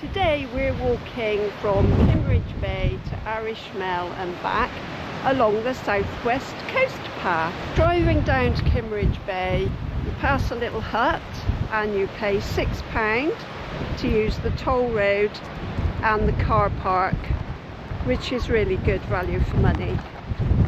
Today we're walking from Kimmeridge Bay to Arish Mell and back along the southwest coast path. Driving down to Kimmeridge Bay, you pass a little hut and you pay £6 to use the toll road and the car park, which is really good value for money.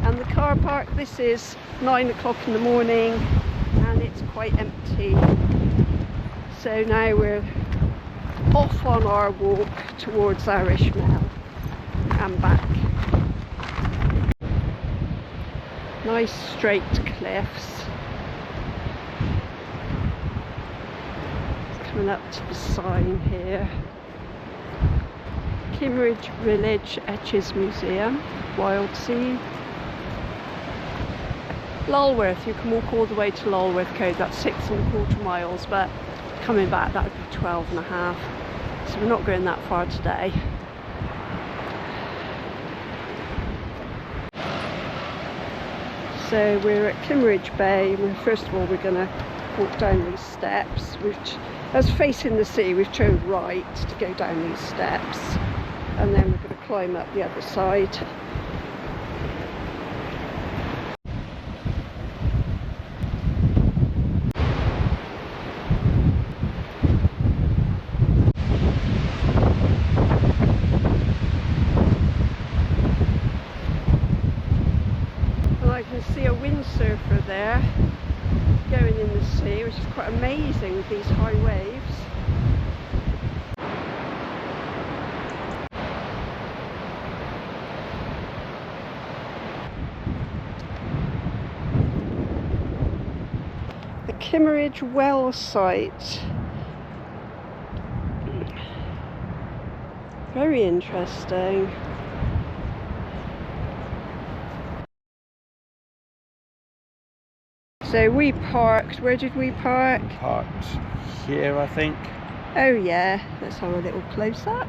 And the car park, this is 9 o'clock in the morning and it's quite empty. So now we're off on our walk towards Arish Mell and back. Nice straight cliffs. It's coming up to the sign here. Kimmeridge Village Etches Museum, wild scene. Lulworth, you can walk all the way to Lulworth Cove, that's 6¼ miles, but coming back that would be 12½. So we're not going that far today. So we're at Kimmeridge Bay. First of all, we're going to walk down these steps, which, as facing the sea, we've chose right to go down these steps, and then we're going to climb up the other side. See a windsurfer there going in the sea, which is quite amazing with these high waves. The Kimmeridge well site. Very interesting. So we parked, where did we park? Parked here, I think. Oh yeah, let's have a little close up.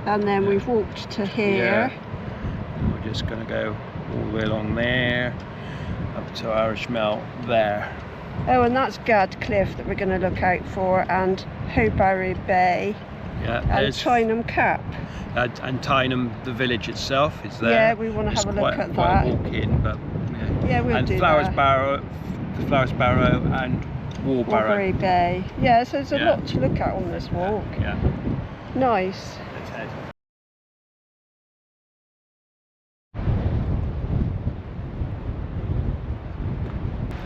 And then we've walked to here. Yeah. And we're just going to go all the way along there, up to Arish Mell there. Oh, and that's Gad Cliff that we're going to look out for, and Barrow Bay, yeah, and Tyneham Cap. And Tyneham, the village itself, is there. Yeah, we want to have a look at that. Quite a walk in, but yeah, we'll and do Flowers that. Barrow and Barrow Bay. Yeah, so there's a lot to look at on this walk. Yeah. Nice. Let's head.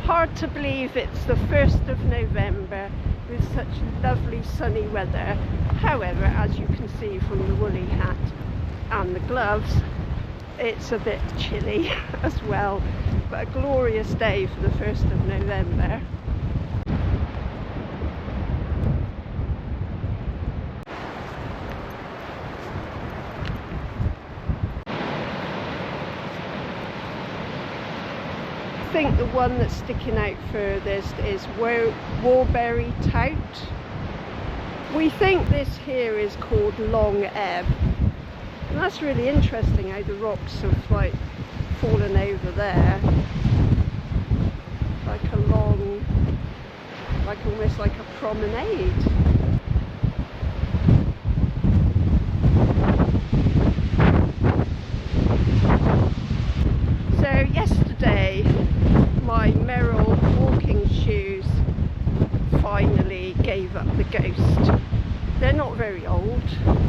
Hard to believe it's the 1st of November with such lovely sunny weather. However, as you can see from the woolly hat and the gloves, it's a bit chilly as well, but a glorious day for the 1st of November. I think the one that's sticking out furthest is Warberry Tout. We think this here is called Long Ebb. And that's really interesting how the rocks have like fallen over there, like a long, like almost like a promenade. So yesterday my Merrill walking shoes finally gave up the ghost. They're not very old,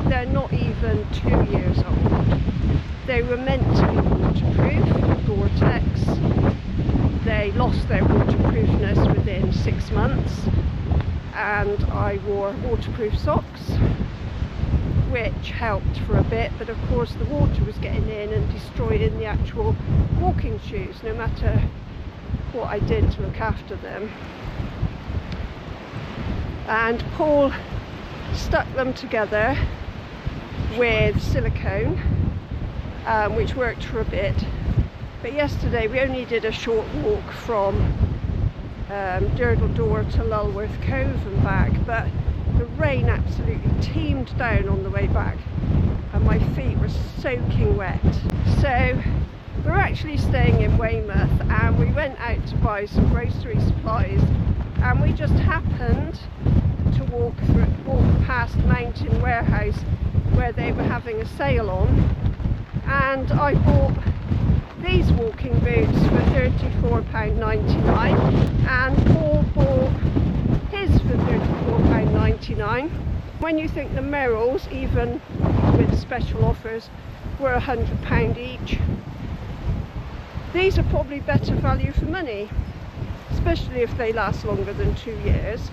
they're not even 2 years old. They were meant to be waterproof, Gore-Tex. They lost their waterproofness within 6 months, and I wore waterproof socks, which helped for a bit, but of course the water was getting in and destroying the actual walking shoes, no matter what I did to look after them. And Poole stuck them together with silicone, which worked for a bit. But yesterday we only did a short walk from Durdle to Lulworth Cove and back, but the rain absolutely teemed down on the way back and my feet were soaking wet. So we're actually staying in Weymouth and we went out to buy some grocery supplies, and we just happened to walk past past Mountain Warehouse where they were having a sale on, and I bought these walking boots for £34.99 and Paul bought his for £34.99. When you think the Merrills, even with special offers, were £100 each, these are probably better value for money, especially if they last longer than 2 years.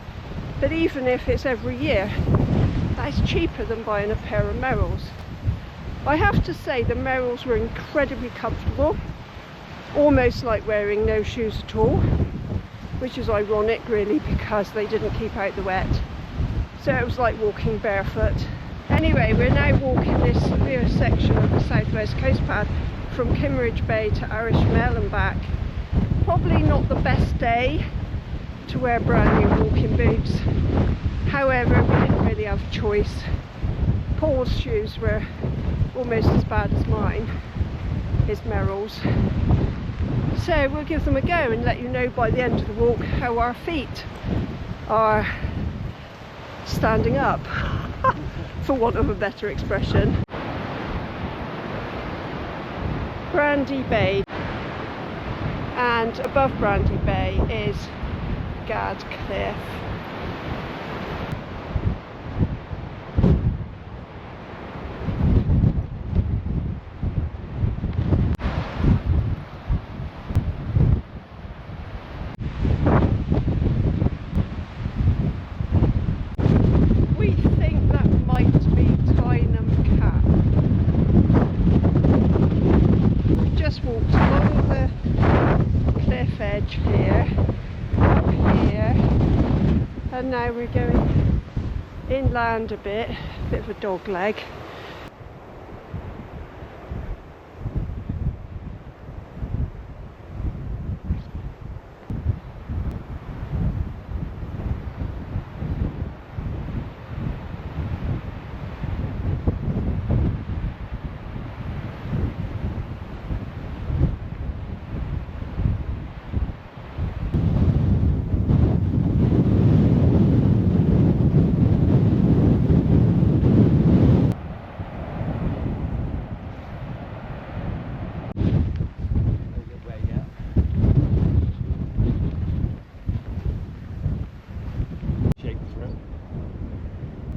But even if it's every year, that's cheaper than buying a pair of Merrills. I have to say the Merrills were incredibly comfortable, almost like wearing no shoes at all, which is ironic really because they didn't keep out the wet. So it was like walking barefoot. Anyway, we're now walking this severe section of the southwest coast path from Kimmeridge Bay to Arish Mell and back. Probably not the best day to wear brand new walking boots. However, we didn't really have a choice. Paul's shoes were almost as bad as mine, his Merrills. So we'll give them a go and let you know by the end of the walk how our feet are standing up, for want of a better expression. Brandy Bay, and above Brandy Bay is Gad Cliff. We think that might be Tyneham Cap. We just walked along the cliff edge here, up here, and now we're going inland a bit of a dog leg.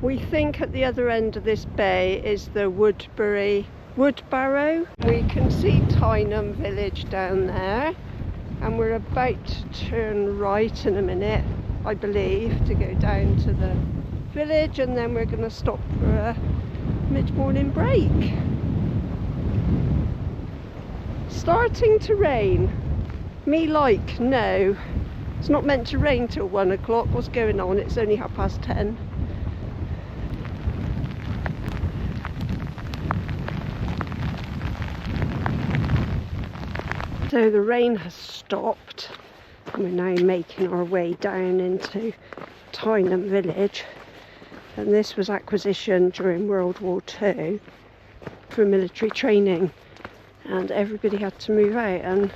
We think at the other end of this bay is the Wood Barrow. We can see Tyneham Village down there, and we're about to turn right in a minute, I believe, to go down to the village, and then we're going to stop for a mid-morning break. Starting to rain. Me like, no. It's not meant to rain till 1 o'clock. What's going on? It's only 10:30. So the rain has stopped and we're now making our way down into Tyneham Village, and this was acquisition during World War II for military training, and everybody had to move out and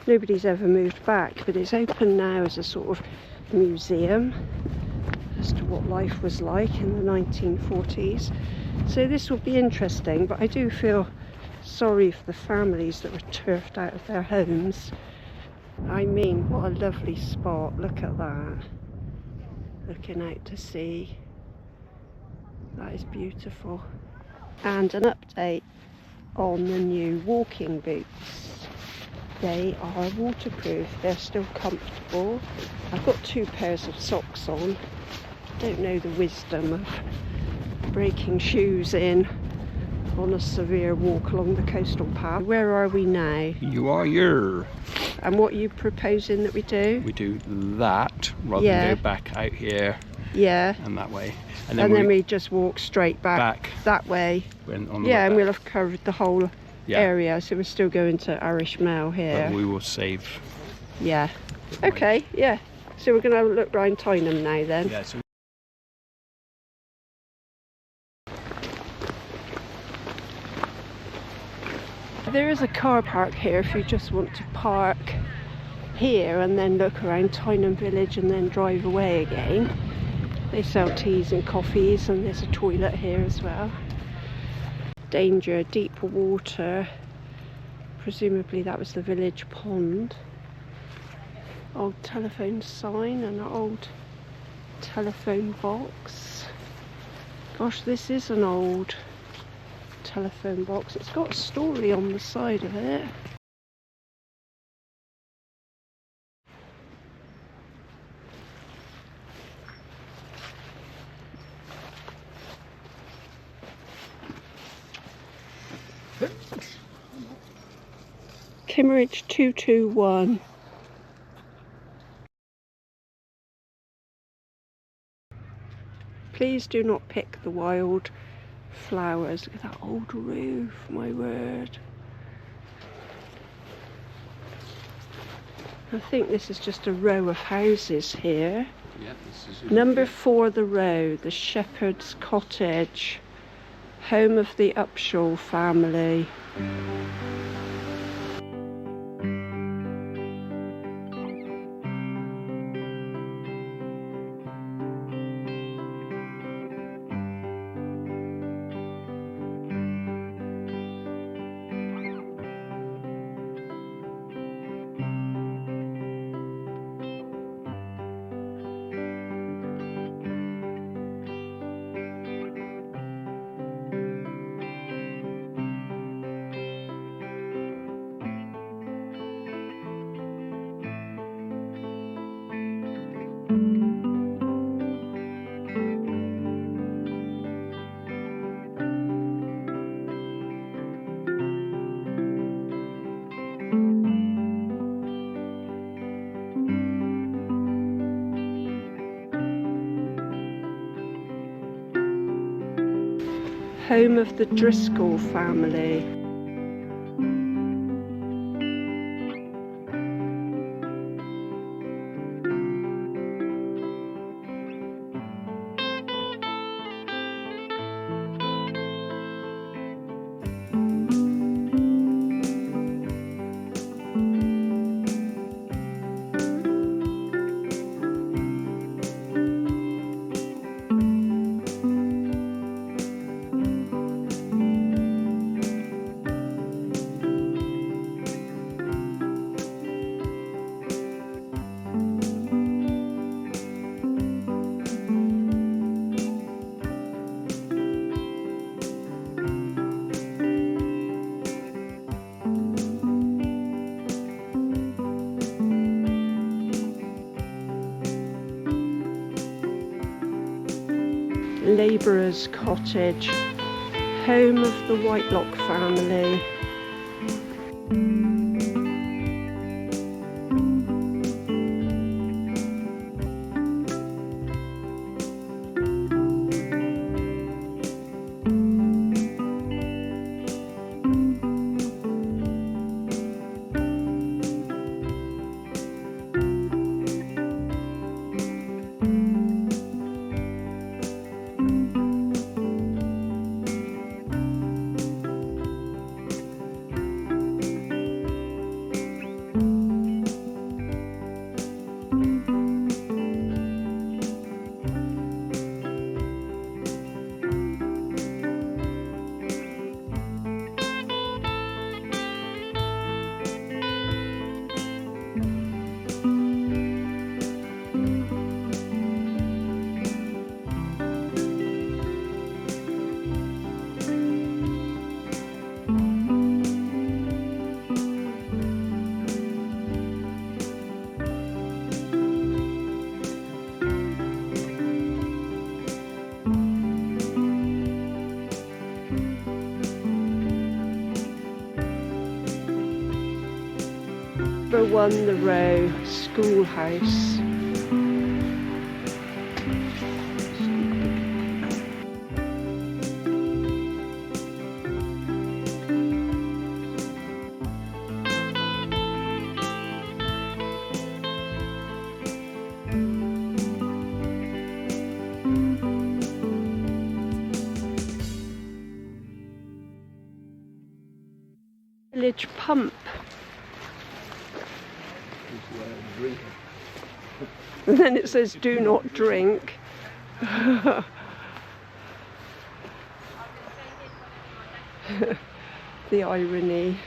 nobody's ever moved back, but it's open now as a sort of museum as to what life was like in the 1940s. So this will be interesting, but I do feel sorry for the families that were turfed out of their homes. I mean, what a lovely spot. Look at that. Looking out to sea. That is beautiful. And an update on the new walking boots. They are waterproof. They're still comfortable. I've got 2 pairs of socks on. Don't know the wisdom of breaking shoes in on a severe walk along the coastal path. Where are we now? You are here. And what are you proposing that we do? We do that rather than go back out here. Yeah. And that way. And then we just walk straight back that way. And we'll have covered the whole area. So we're still going to Arish Mell here. But we will save. Yeah. Okay, yeah. So we're going to look round Tyneham now then. Yeah, so there is a car park here if you just want to park here and then look around Tyneham Village and then drive away again. They sell teas and coffees, and there's a toilet here as well. Danger, deep water. Presumably that was the village pond. Old telephone sign and an old telephone box. Gosh, this is an old telephone box. It's got a story on the side of it. Kimmeridge 221. Please do not pick the wild flowers. Look at that old roof, my word. I think this is just a row of houses here. Yeah, this is Number 4 the row, the Shepherd's Cottage, home of the Upshaw family. Home of the Driscoll family. Labourer's Cottage, home of the Whitelock family. Number 1 the row, schoolhouse. Village pump. And then it says do not drink. The irony.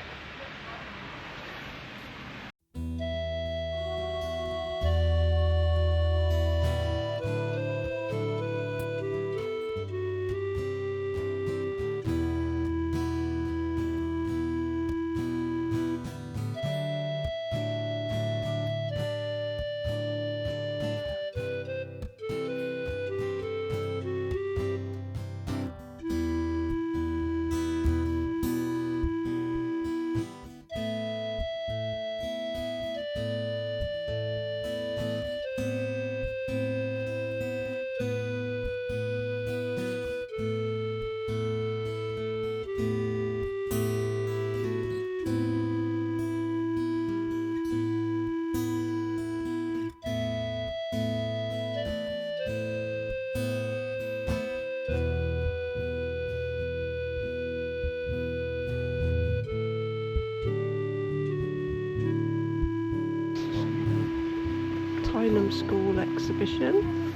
Tyneham School exhibition.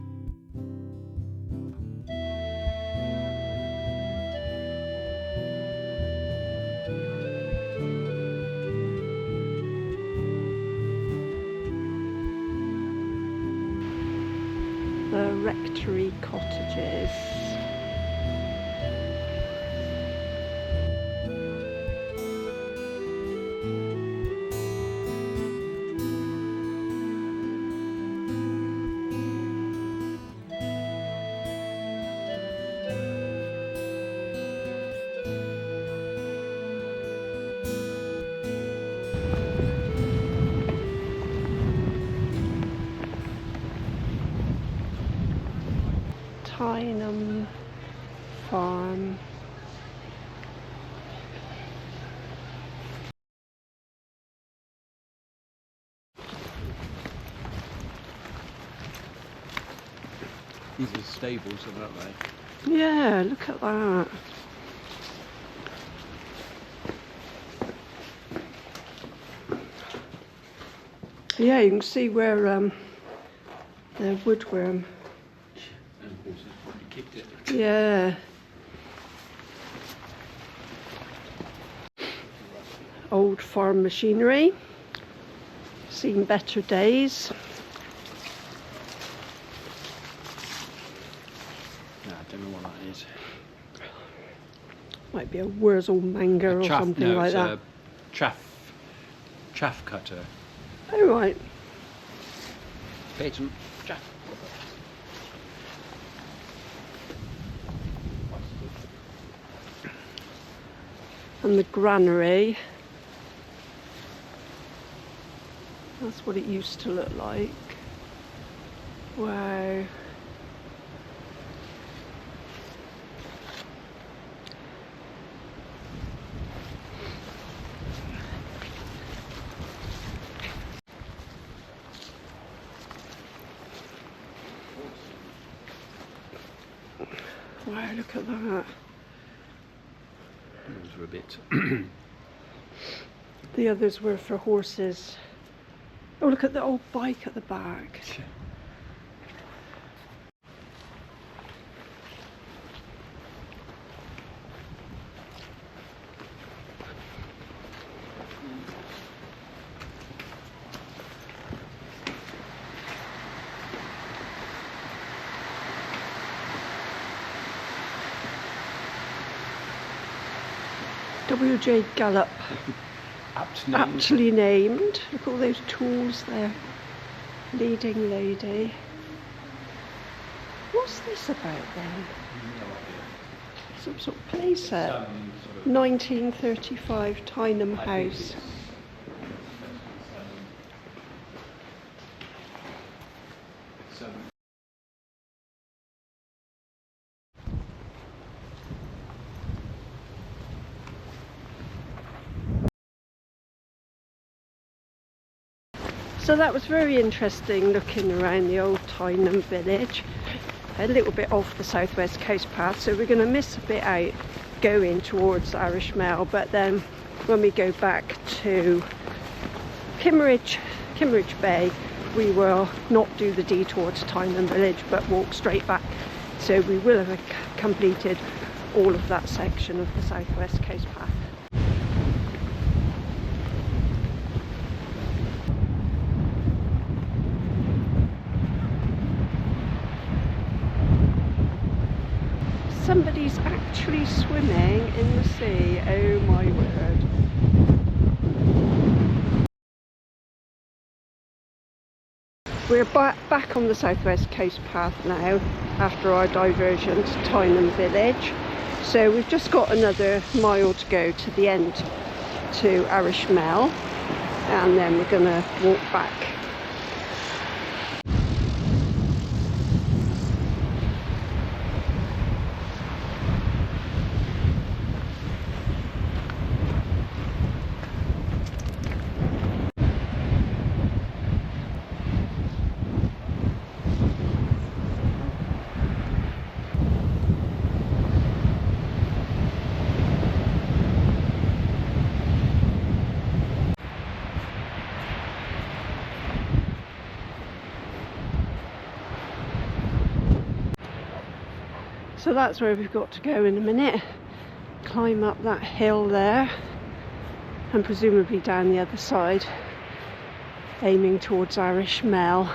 The rectory cottages. Tyneham Farm. These are stables, aren't they? Yeah, look at that. Yeah, you can see where the woodworm. And horses probably kicked it. Yeah. Old farm machinery. Seen better days. No, I don't know what that is. Might be a Wurzelmanger or something no, like it's that. A chaff cutter. Oh, right. Patent chaff. And the granary. That's what it used to look like. Wow. Wow, look at that. Those were a bit. The others were for horses. Oh, look at the old bike at the back. W.J. Gallop. Aptly named. Look at all those tools there. Leading lady. What's this about then? Some sort of play set. 1935 Tyneham House. So that was very interesting looking around the old Tyneham Village. A little bit off the southwest coast path, so we're going to miss a bit out going towards Arish Mell, but then when we go back to Kimmeridge Bay, we will not do the detour to Tyneham Village but walk straight back. So we will have completed all of that section of the Southwest Coast Path. Somebody's actually swimming in the sea, oh my word. We're back on the Southwest Coast Path now after our diversion to Tyneham Village. So we've just got another mile to go to the end to Arish Mell, and then we're going to walk back. So that's where we've got to go in a minute. Climb up that hill there and presumably down the other side, aiming towards Arish Mell.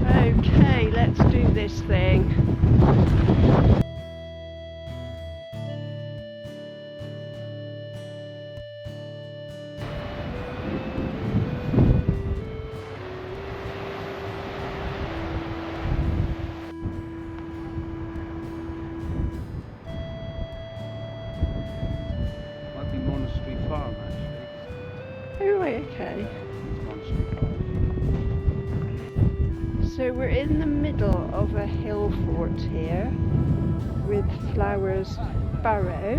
Okay, let's do this thing. Okay. So we're in the middle of a hill fort here with flowers Barrow,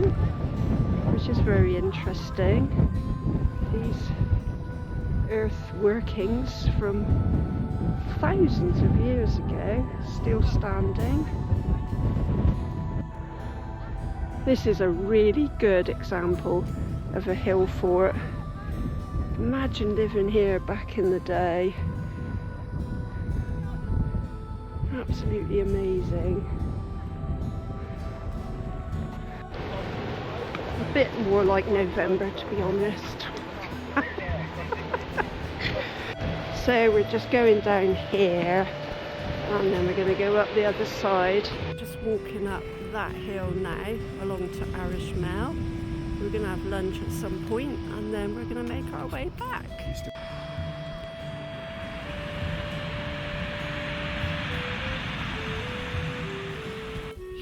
which is very interesting. These earth workings from thousands of years ago still standing. This is a really good example of a hill fort. Imagine living here back in the day. Absolutely amazing. A bit more like November, to be honest. So we're just going down here and then we're going to go up the other side. Just walking up that hill now along to Arish Mell. We're going to have lunch at some point and then we're going to make our way back.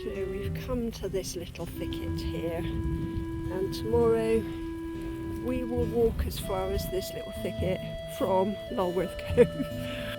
So we've come to this little thicket here, and tomorrow we will walk as far as this little thicket from Lulworth Cove.